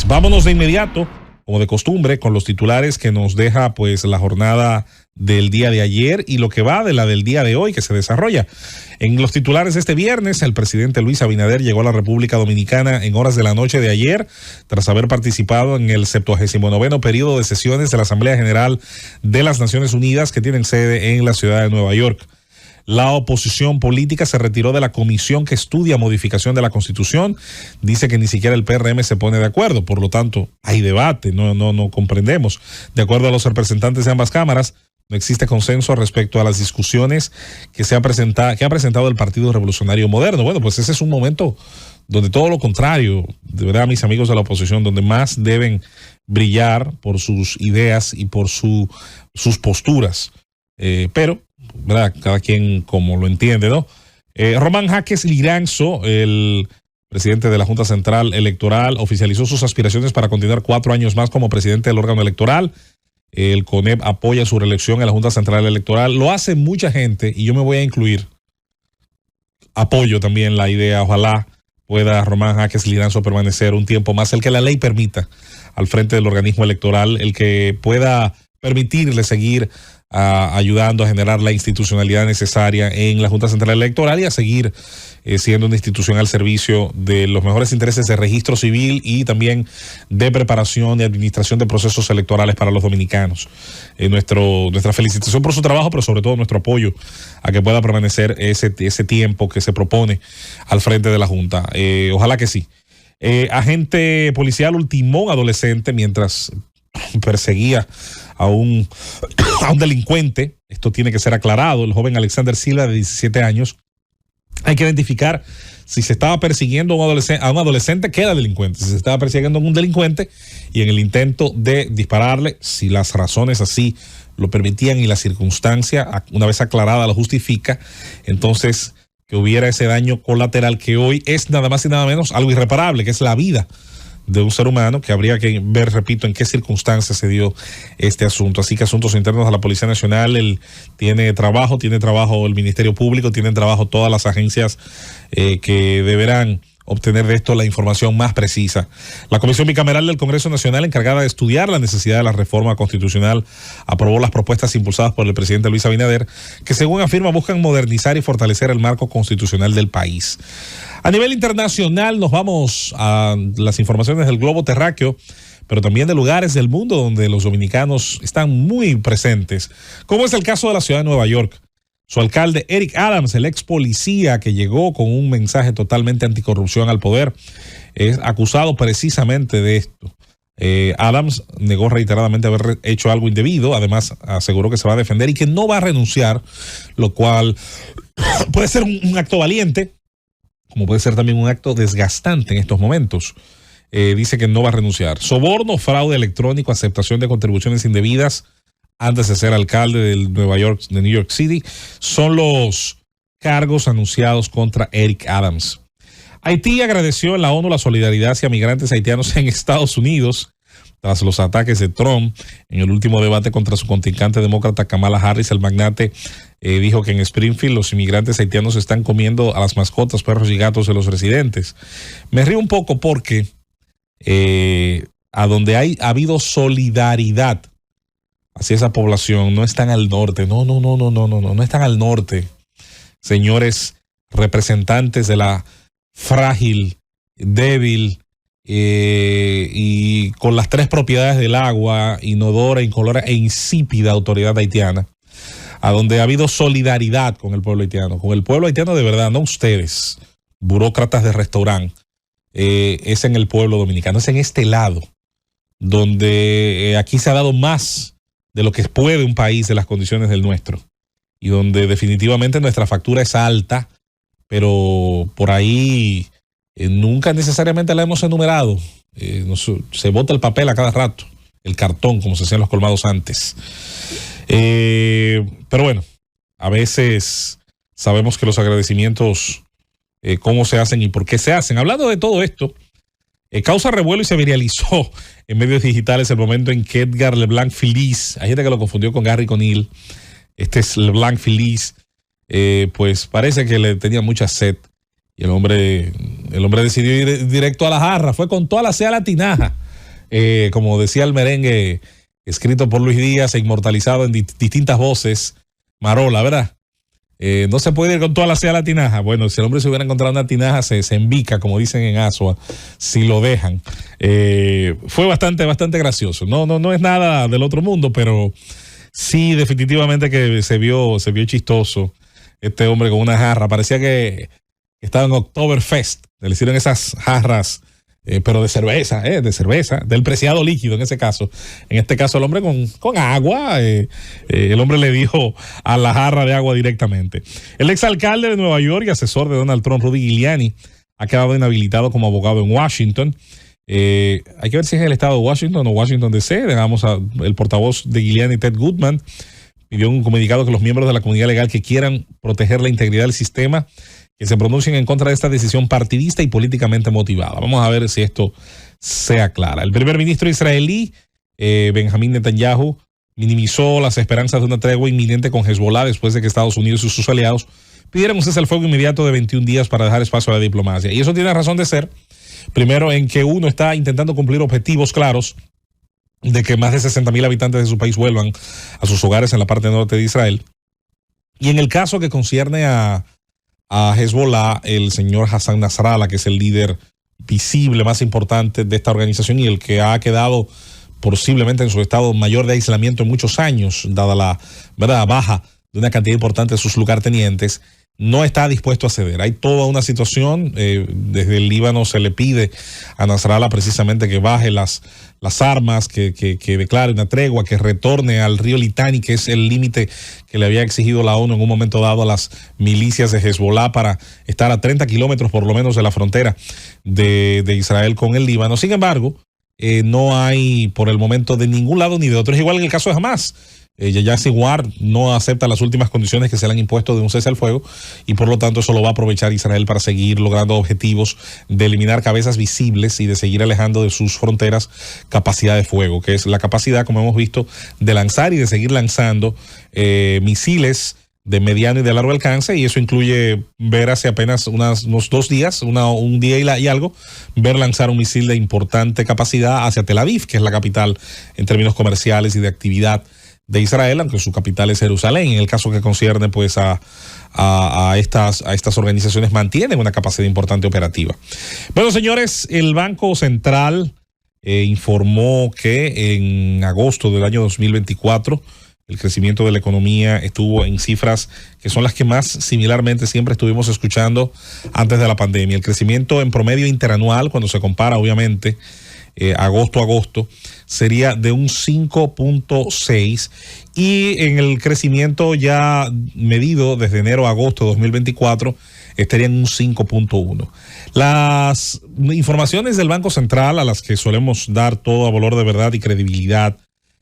Pues vámonos de inmediato, como de costumbre, con los titulares que nos deja pues la jornada del día de ayer y lo que va de la del día de hoy que se desarrolla. En los titulares de este viernes, el presidente Luis Abinader llegó a la República Dominicana en horas de la noche de ayer, tras haber participado en el 79º periodo de sesiones de la Asamblea General de las Naciones Unidas que tienen sede en la ciudad de Nueva York. La oposición política se retiró de la comisión que estudia modificación de la Constitución. Dice que ni siquiera el PRM se pone de acuerdo, por lo tanto hay debate, no comprendemos. De acuerdo a los representantes de ambas cámaras, no existe consenso respecto a las discusiones que ha presentado el Partido Revolucionario Moderno. Bueno, pues ese es un momento donde todo lo contrario, de verdad, mis amigos de la oposición, donde más deben brillar por sus ideas y por sus posturas. Pero ¿verdad? Cada quien como lo entiende, ¿no? Román Jaques Liranzo, el presidente de la Junta Central Electoral, oficializó sus aspiraciones para continuar 4 años más como presidente del órgano electoral. El CONEP apoya su reelección en la Junta Central Electoral. Lo hace mucha gente y yo me voy a incluir. Apoyo también la idea. Ojalá pueda Román Jaques Liranzo permanecer un tiempo más, el que la ley permita, al frente del organismo electoral, el que pueda permitirle seguir ayudando a generar la institucionalidad necesaria en la Junta Central Electoral y a seguir siendo una institución al servicio de los mejores intereses de registro civil y también de preparación y administración de procesos electorales para los dominicanos. Nuestra felicitación por su trabajo, pero sobre todo nuestro apoyo a que pueda permanecer ese tiempo que se propone al frente de la Junta. Ojalá que sí. Agente policial ultimó a un adolescente mientras perseguía a un delincuente. Esto tiene que ser aclarado. El joven Alexander Silva, de 17 años. Hay que identificar si se estaba persiguiendo a un adolescente que era delincuente, si se estaba persiguiendo a un delincuente y en el intento de dispararle, si las razones así lo permitían y la circunstancia, una vez aclarada, lo justifica, entonces que hubiera ese daño colateral que hoy es nada más y nada menos algo irreparable, que es la vida de un ser humano, que habría que ver, repito, en qué circunstancias se dio este asunto. Así que Asuntos Internos de la Policía Nacional tiene trabajo el Ministerio Público, tienen trabajo todas las agencias que deberán obtener de esto la información más precisa. La Comisión Bicameral del Congreso Nacional, encargada de estudiar la necesidad de la reforma constitucional, aprobó las propuestas impulsadas por el presidente Luis Abinader, que según afirma buscan modernizar y fortalecer el marco constitucional del país. A nivel internacional nos vamos a las informaciones del globo terráqueo, pero también de lugares del mundo donde los dominicanos están muy presentes, como es el caso de la ciudad de Nueva York. Su alcalde Eric Adams, el ex policía que llegó con un mensaje totalmente anticorrupción al poder, es acusado precisamente de esto. Adams negó reiteradamente haber hecho algo indebido, además aseguró que se va a defender y que no va a renunciar, lo cual puede ser un acto valiente, como puede ser también un acto desgastante en estos momentos. Dice que no va a renunciar. Soborno, fraude electrónico, aceptación de contribuciones indebidas antes de ser alcalde de New York City, son los cargos anunciados contra Eric Adams. Haití agradeció en la ONU la solidaridad hacia migrantes haitianos en Estados Unidos tras los ataques de Trump en el último debate contra su contrincante demócrata Kamala Harris. El magnate dijo que en Springfield los inmigrantes haitianos están comiendo a las mascotas, perros y gatos de los residentes. Me río un poco porque a donde ha habido solidaridad hacia esa población, no están al norte, no están al norte, señores representantes de la frágil, débil y con las 3 propiedades del agua, inodora, incolora e insípida autoridad haitiana, a donde ha habido solidaridad con el pueblo haitiano de verdad, no ustedes, burócratas de restaurante, es en el pueblo dominicano, es en este lado, donde aquí se ha dado más de lo que puede un país de las condiciones del nuestro y donde definitivamente nuestra factura es alta, pero por ahí nunca necesariamente la hemos enumerado. Se bota el papel a cada rato, el cartón, como se hacían los colmados antes. Pero bueno, a veces sabemos que los agradecimientos, cómo se hacen y por qué se hacen. Hablando de todo esto, causa revuelo y se viralizó en medios digitales el momento en que Edgar LeBlanc Feliz, hay gente que lo confundió con Gary Conil, este es LeBlanc Feliz, pues parece que le tenía mucha sed y el hombre decidió ir directo a la jarra, fue con toda la sed a la tinaja como decía el merengue, escrito por Luis Díaz e inmortalizado en distintas voces, Marola, ¿verdad? No se puede ir con toda la sea a la tinaja. Bueno, si el hombre se hubiera encontrado una tinaja, se envica, como dicen en Asua, si lo dejan. Fue bastante gracioso. No es nada del otro mundo, pero sí, definitivamente que se vio chistoso este hombre con una jarra. Parecía que estaba en Oktoberfest. Le hicieron esas jarras, pero de cerveza, del preciado líquido en ese caso. En este caso el hombre con agua, el hombre le dijo a la jarra de agua directamente. El exalcalde de Nueva York y asesor de Donald Trump, Rudy Giuliani, ha quedado inhabilitado como abogado en Washington. Hay que ver si es el estado de Washington o Washington DC. El portavoz de Giuliani, Ted Goodman, pidió un comunicado que los miembros de la comunidad legal que quieran proteger la integridad del sistema que se pronuncien en contra de esta decisión partidista y políticamente motivada. Vamos a ver si esto se aclara. El primer ministro israelí, Benjamín Netanyahu, minimizó las esperanzas de una tregua inminente con Hezbollah después de que Estados Unidos y sus aliados pidieron un cese al fuego inmediato de 21 días para dejar espacio a la diplomacia. Y eso tiene razón de ser. Primero, en que uno está intentando cumplir objetivos claros de que más de 60,000 habitantes de su país vuelvan a sus hogares en la parte norte de Israel. Y en el caso que concierne a Hezbollah, el señor Hassan Nasrallah, que es el líder visible más importante de esta organización y el que ha quedado posiblemente en su estado mayor de aislamiento en muchos años, dada la baja de una cantidad importante de sus lugartenientes, no está dispuesto a ceder. Hay toda una situación, desde el Líbano se le pide a Nasrallah precisamente que baje las armas, que declare una tregua, que retorne al río Litani, que es el límite que le había exigido la ONU en un momento dado a las milicias de Hezbollah para estar a 30 kilómetros por lo menos de la frontera de Israel con el Líbano. Sin embargo, no hay por el momento de ningún lado ni de otro. Es igual en el caso de Hamas. Yahya Sinwar no acepta las últimas condiciones que se le han impuesto de un cese al fuego y por lo tanto eso lo va a aprovechar Israel para seguir logrando objetivos de eliminar cabezas visibles y de seguir alejando de sus fronteras capacidad de fuego, que es la capacidad, como hemos visto, de lanzar y de seguir lanzando misiles de mediano y de largo alcance, y eso incluye ver hace apenas unos 2 días, un día y algo, ver lanzar un misil de importante capacidad hacia Tel Aviv, que es la capital en términos comerciales y de actividad de Israel, aunque su capital es Jerusalén. En el caso que concierne pues a estas organizaciones, mantienen una capacidad importante operativa. Bueno, señores, el Banco Central informó que en agosto del año 2024 el crecimiento de la economía estuvo en cifras que son las que más similarmente siempre estuvimos escuchando antes de la pandemia. El crecimiento en promedio interanual, cuando se compara obviamente agosto a agosto, sería de un 5.6, y en el crecimiento ya medido desde enero a agosto de 2024 estaría en un 5.1. Las informaciones del Banco Central, a las que solemos dar todo a valor de verdad y credibilidad,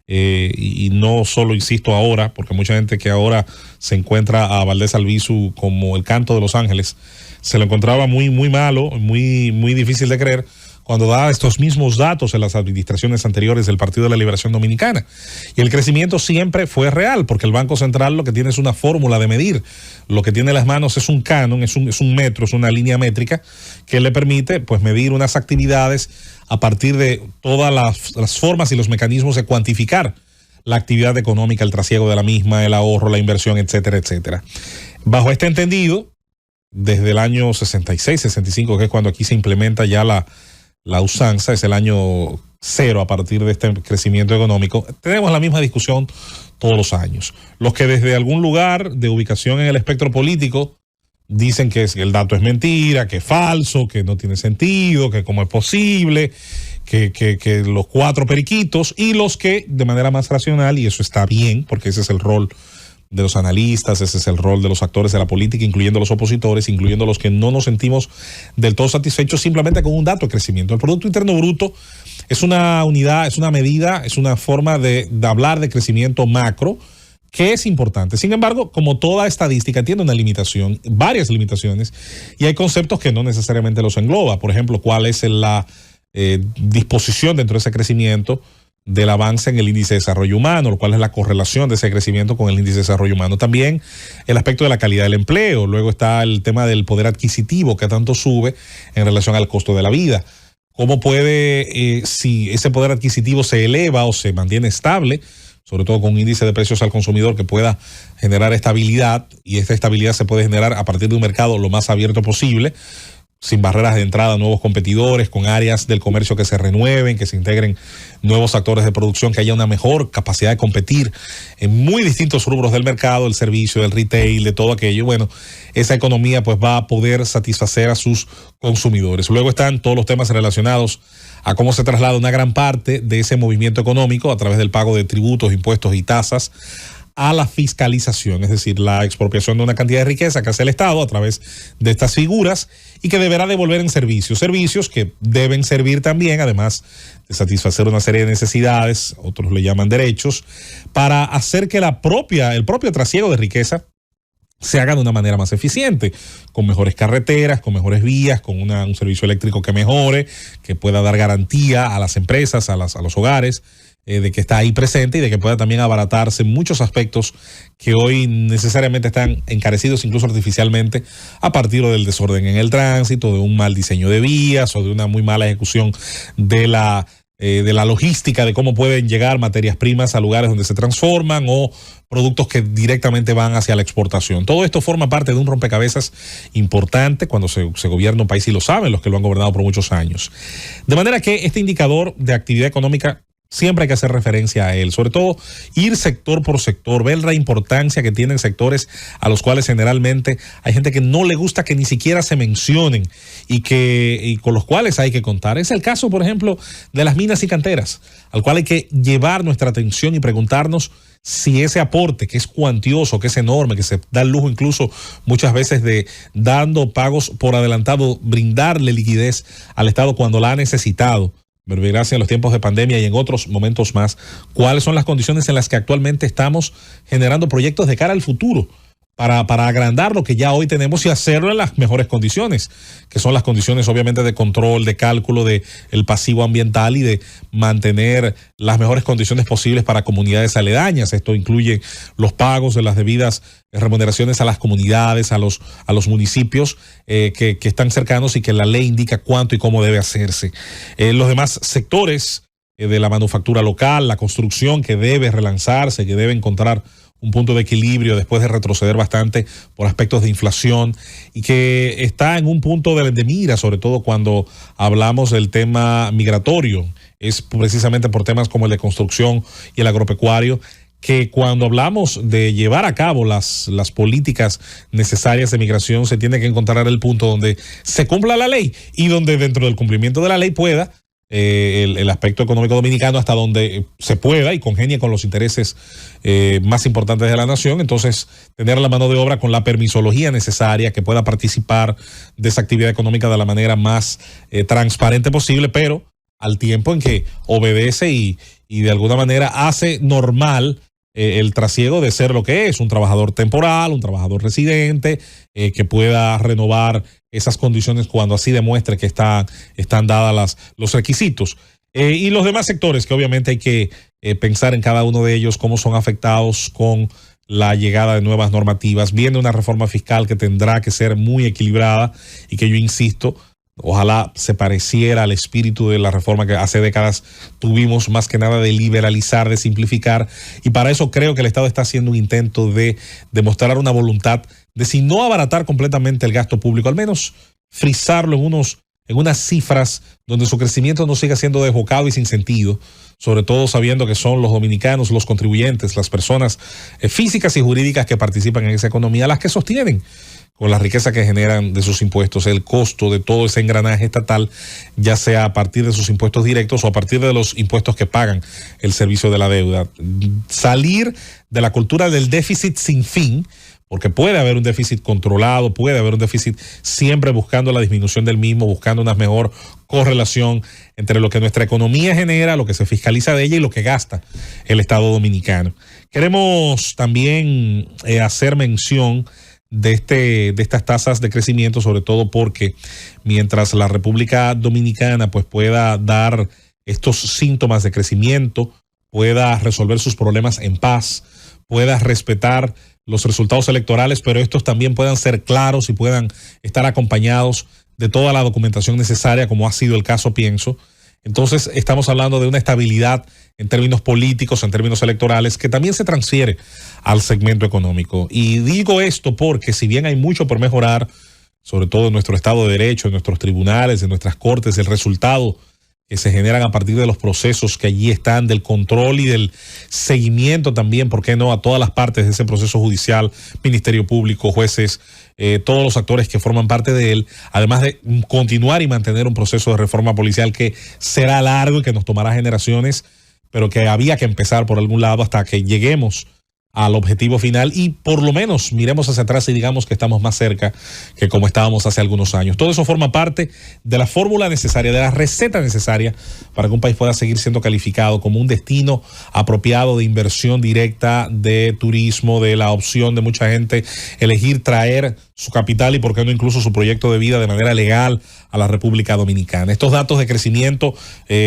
y no solo, insisto, ahora, porque mucha gente que ahora se encuentra a Valdés Albizu como el canto de Los Ángeles, se lo encontraba muy malo, muy difícil de creer cuando daba estos mismos datos en las administraciones anteriores del Partido de la Liberación Dominicana. Y el crecimiento siempre fue real, porque el Banco Central lo que tiene es una fórmula de medir. Lo que tiene en las manos es un canon, es un metro, es una línea métrica que le permite pues medir unas actividades a partir de todas las formas y los mecanismos de cuantificar la actividad económica, el trasiego de la misma, el ahorro, la inversión, etcétera, etcétera. Bajo este entendido, desde el año 66, 65, que es cuando aquí se implementa ya la usanza, es el año cero a partir de este crecimiento económico, tenemos la misma discusión todos los años. Los que desde algún lugar de ubicación en el espectro político dicen que el dato es mentira, que es falso, que no tiene sentido, que cómo es posible, que los 4 periquitos, y los que de manera más racional, y eso está bien, porque ese es el rol de los analistas, ese es el rol de los actores de la política, incluyendo los opositores, incluyendo los que no nos sentimos del todo satisfechos simplemente con un dato de crecimiento. El Producto Interno Bruto es una unidad, es una medida, es una forma de hablar de crecimiento macro, que es importante. Sin embargo, como toda estadística tiene una limitación, varias limitaciones, y hay conceptos que no necesariamente los engloba. Por ejemplo, cuál es la disposición dentro de ese crecimiento del avance en el índice de desarrollo humano, lo cual es la correlación de ese crecimiento con el índice de desarrollo humano. También el aspecto de la calidad del empleo. Luego está el tema del poder adquisitivo, que tanto sube en relación al costo de la vida. cómo puede, si ese poder adquisitivo se eleva o se mantiene estable, sobre todo con un índice de precios al consumidor que pueda generar estabilidad, y esta estabilidad se puede generar a partir de un mercado lo más abierto posible, sin barreras de entrada a nuevos competidores, con áreas del comercio que se renueven, que se integren nuevos actores de producción, que haya una mejor capacidad de competir en muy distintos rubros del mercado, el servicio, el retail, de todo aquello. Bueno, esa economía pues va a poder satisfacer a sus consumidores. Luego están todos los temas relacionados a cómo se traslada una gran parte de ese movimiento económico a través del pago de tributos, impuestos y tasas a la fiscalización, es decir, la expropiación de una cantidad de riqueza que hace el Estado a través de estas figuras y que deberá devolver en servicios que deben servir también, además de satisfacer una serie de necesidades, otros le llaman derechos, para hacer que el propio trasiego de riqueza se haga de una manera más eficiente, con mejores carreteras, con mejores vías, con un servicio eléctrico que mejore, que pueda dar garantía a las empresas, a los hogares, de que está ahí presente y de que pueda también abaratarse muchos aspectos que hoy necesariamente están encarecidos incluso artificialmente a partir del desorden en el tránsito, de un mal diseño de vías o de una muy mala ejecución de la logística, de cómo pueden llegar materias primas a lugares donde se transforman o productos que directamente van hacia la exportación. Todo esto forma parte de un rompecabezas importante cuando se gobierna un país, y lo saben los que lo han gobernado por muchos años. De manera que este indicador de actividad económica siempre hay que hacer referencia a él, sobre todo ir sector por sector, ver la importancia que tienen sectores a los cuales generalmente hay gente que no le gusta que ni siquiera se mencionen y con los cuales hay que contar. Es el caso, por ejemplo, de las minas y canteras, al cual hay que llevar nuestra atención y preguntarnos si ese aporte, que es cuantioso, que es enorme, que se da el lujo incluso muchas veces de, dando pagos por adelantado, brindarle liquidez al Estado cuando la ha necesitado, gracias a los tiempos de pandemia y en otros momentos más, cuáles son las condiciones en las que actualmente estamos generando proyectos de cara al futuro para agrandar lo que ya hoy tenemos y hacerlo en las mejores condiciones, que son las condiciones obviamente de control, de cálculo de el pasivo ambiental y de mantener las mejores condiciones posibles para comunidades aledañas. Esto incluye los pagos de las debidas remuneraciones a las comunidades, a los municipios que están cercanos y que la ley indica cuánto y cómo debe hacerse. Los demás sectores de la manufactura local, la construcción que debe relanzarse, que debe encontrar un punto de equilibrio después de retroceder bastante por aspectos de inflación y que está en un punto de mira, sobre todo cuando hablamos del tema migratorio. Es precisamente por temas como el de construcción y el agropecuario que cuando hablamos de llevar a cabo las políticas necesarias de migración se tiene que encontrar el punto donde se cumpla la ley y donde dentro del cumplimiento de la ley pueda el aspecto económico dominicano hasta donde se pueda y congenie con los intereses más importantes de la nación, entonces tener la mano de obra con la permisología necesaria que pueda participar de esa actividad económica de la manera más transparente posible, pero al tiempo en que obedece y de alguna manera hace normal el trasiego de ser lo que es, un trabajador temporal, un trabajador residente, que pueda renovar esas condiciones cuando así demuestre que están dadas los requisitos. Y los demás sectores que obviamente hay que pensar en cada uno de ellos, cómo son afectados con la llegada de nuevas normativas. Viene una reforma fiscal que tendrá que ser muy equilibrada y que yo insisto, ojalá se pareciera al espíritu de la reforma que hace décadas tuvimos, más que nada de liberalizar, de simplificar, y para eso creo que el Estado está haciendo un intento de demostrar una voluntad de, si no abaratar completamente el gasto público, al menos frizarlo en unas cifras donde su crecimiento no siga siendo desbocado y sin sentido, sobre todo sabiendo que son los dominicanos, los contribuyentes, las personas físicas y jurídicas que participan en esa economía, las que sostienen con la riqueza que generan de sus impuestos, el costo de todo ese engranaje estatal, ya sea a partir de sus impuestos directos o a partir de los impuestos que pagan el servicio de la deuda. Salir de la cultura del déficit sin fin, porque puede haber un déficit controlado, puede haber un déficit siempre buscando la disminución del mismo, buscando una mejor correlación entre lo que nuestra economía genera, lo que se fiscaliza de ella y lo que gasta el Estado dominicano. Queremos también hacer mención de estas tasas de crecimiento, sobre todo porque mientras la República Dominicana pues pueda dar estos síntomas de crecimiento, pueda resolver sus problemas en paz, pueda respetar los resultados electorales, pero estos también puedan ser claros y puedan estar acompañados de toda la documentación necesaria, como ha sido el caso Pienso. Entonces estamos hablando de una estabilidad en términos políticos, en términos electorales, que también se transfiere al segmento económico. Y digo esto porque si bien hay mucho por mejorar, sobre todo en nuestro Estado de Derecho, en nuestros tribunales, en nuestras cortes, el resultado que se generan a partir de los procesos que allí están, del control y del seguimiento también, ¿por qué no?, a todas las partes de ese proceso judicial, Ministerio Público, jueces, todos los actores que forman parte de él, además de continuar y mantener un proceso de reforma policial que será largo y que nos tomará generaciones, pero que había que empezar por algún lado hasta que lleguemos al objetivo final y por lo menos miremos hacia atrás y digamos que estamos más cerca que como estábamos hace algunos años. Todo eso forma parte de la fórmula necesaria, de la receta necesaria para que un país pueda seguir siendo calificado como un destino apropiado de inversión directa, de turismo, de la opción de mucha gente elegir traer su capital y por qué no incluso su proyecto de vida de manera legal a la República Dominicana. Estos datos de crecimiento,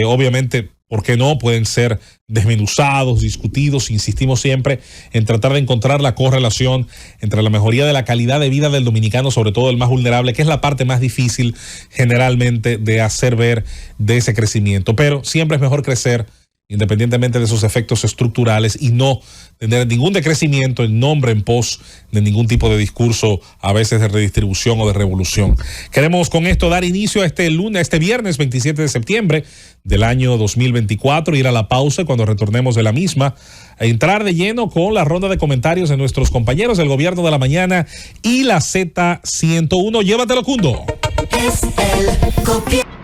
obviamente, ¿por qué no?, pueden ser desmenuzados, discutidos. Insistimos siempre en tratar de encontrar la correlación entre la mejoría de la calidad de vida del dominicano, sobre todo el más vulnerable, que es la parte más difícil generalmente de hacer ver de ese crecimiento. Pero siempre es mejor crecer independientemente de esos efectos estructurales y no tener ningún decrecimiento en nombre, en pos de ningún tipo de discurso, a veces de redistribución o de revolución. Queremos con esto dar inicio a este viernes 27 de septiembre del año 2024, ir a la pausa y cuando retornemos de la misma, a entrar de lleno con la ronda de comentarios de nuestros compañeros del Gobierno de la Mañana y la Z101. Llévatelo, Cundo. Es el gobierno.